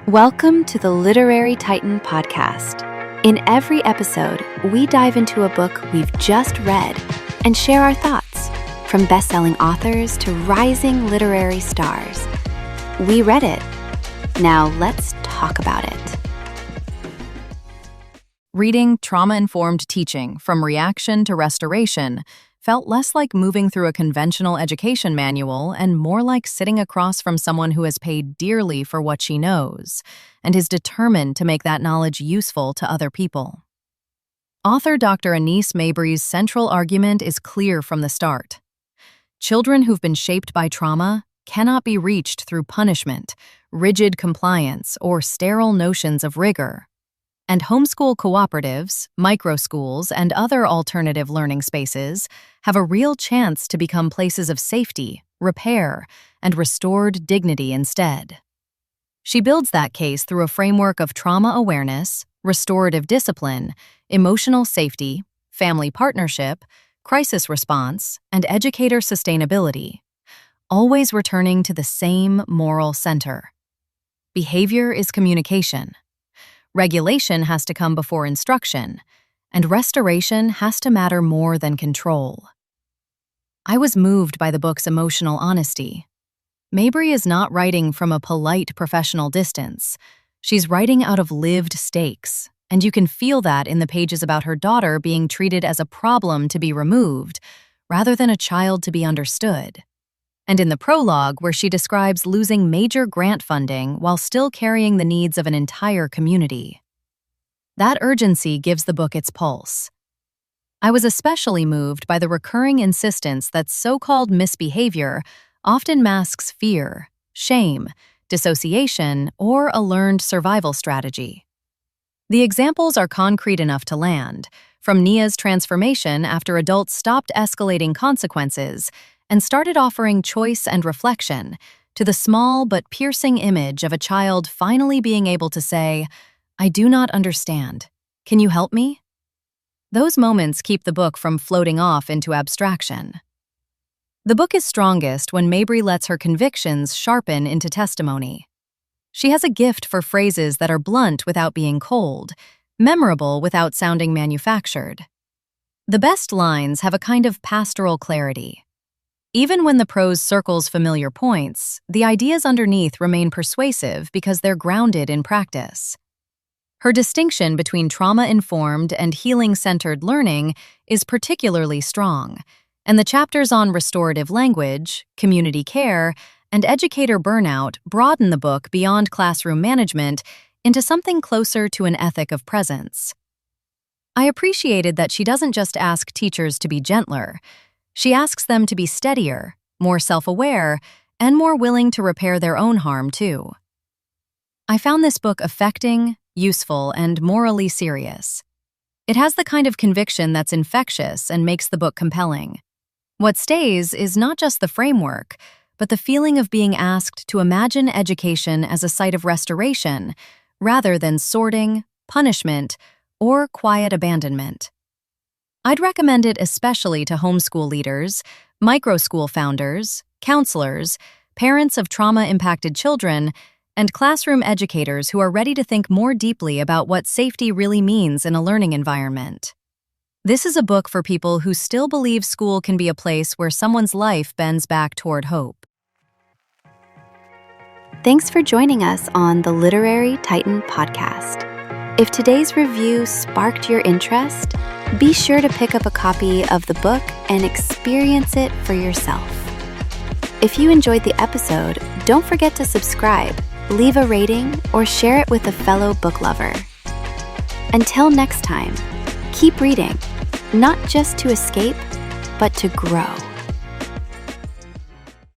Welcome to the Literary Titan podcast. In every episode, we dive into a book we've just read and share our thoughts, from best-selling authors to rising literary stars. We read it. Now let's talk about it. Reading Trauma-Informed Teaching from Reaction to Restoration felt less like moving through a conventional education manual and more like sitting across from someone who has paid dearly for what she knows and is determined to make that knowledge useful to other people. Author Dr. Annise Mabry's central argument is clear from the start. Children who've been shaped by trauma cannot be reached through punishment, rigid compliance, or sterile notions of rigor. And homeschool cooperatives, microschools, and other alternative learning spaces have a real chance to become places of safety, repair, and restored dignity instead. She builds that case through a framework of trauma awareness, restorative discipline, emotional safety, family partnership, crisis response, and educator sustainability, always returning to the same moral center. Behavior is communication. Regulation has to come before instruction, and restoration has to matter more than control. I was moved by the book's emotional honesty. Mabry is not writing from a polite professional distance. She's writing out of lived stakes, and you can feel that in the pages about her daughter being treated as a problem to be removed, rather than a child to be understood. And in the prologue, where she describes losing major grant funding while still carrying the needs of an entire community. That urgency gives the book its pulse. I was especially moved by the recurring insistence that so-called misbehavior often masks fear, shame, dissociation, or a learned survival strategy. The examples are concrete enough to land, from Nia's transformation after adults stopped escalating consequences and started offering choice and reflection, to the small but piercing image of a child finally being able to say, "I do not understand. Can you help me?" Those moments keep the book from floating off into abstraction. The book is strongest when Mabry lets her convictions sharpen into testimony. She has a gift for phrases that are blunt without being cold, memorable without sounding manufactured. The best lines have a kind of pastoral clarity. Even when the prose circles familiar points, the ideas underneath remain persuasive because they're grounded in practice. Her distinction between trauma-informed and healing-centered learning is particularly strong, and the chapters on restorative language, community care, and educator burnout broaden the book beyond classroom management into something closer to an ethic of presence. I appreciated that she doesn't just ask teachers to be gentler. She asks them to be steadier, more self-aware, and more willing to repair their own harm, too. I found this book affecting, useful, and morally serious. It has the kind of conviction that's infectious and makes the book compelling. What stays is not just the framework, but the feeling of being asked to imagine education as a site of restoration, rather than sorting, punishment, or quiet abandonment. I'd recommend it especially to homeschool leaders, microschool founders, counselors, parents of trauma-impacted children, and classroom educators who are ready to think more deeply about what safety really means in a learning environment. This is a book for people who still believe school can be a place where someone's life bends back toward hope. Thanks for joining us on the Literary Titan podcast. If today's review sparked your interest, be sure to pick up a copy of the book and experience it for yourself. If you enjoyed the episode, don't forget to subscribe, leave a rating, or share it with a fellow book lover. Until next time, keep reading, not just to escape, but to grow.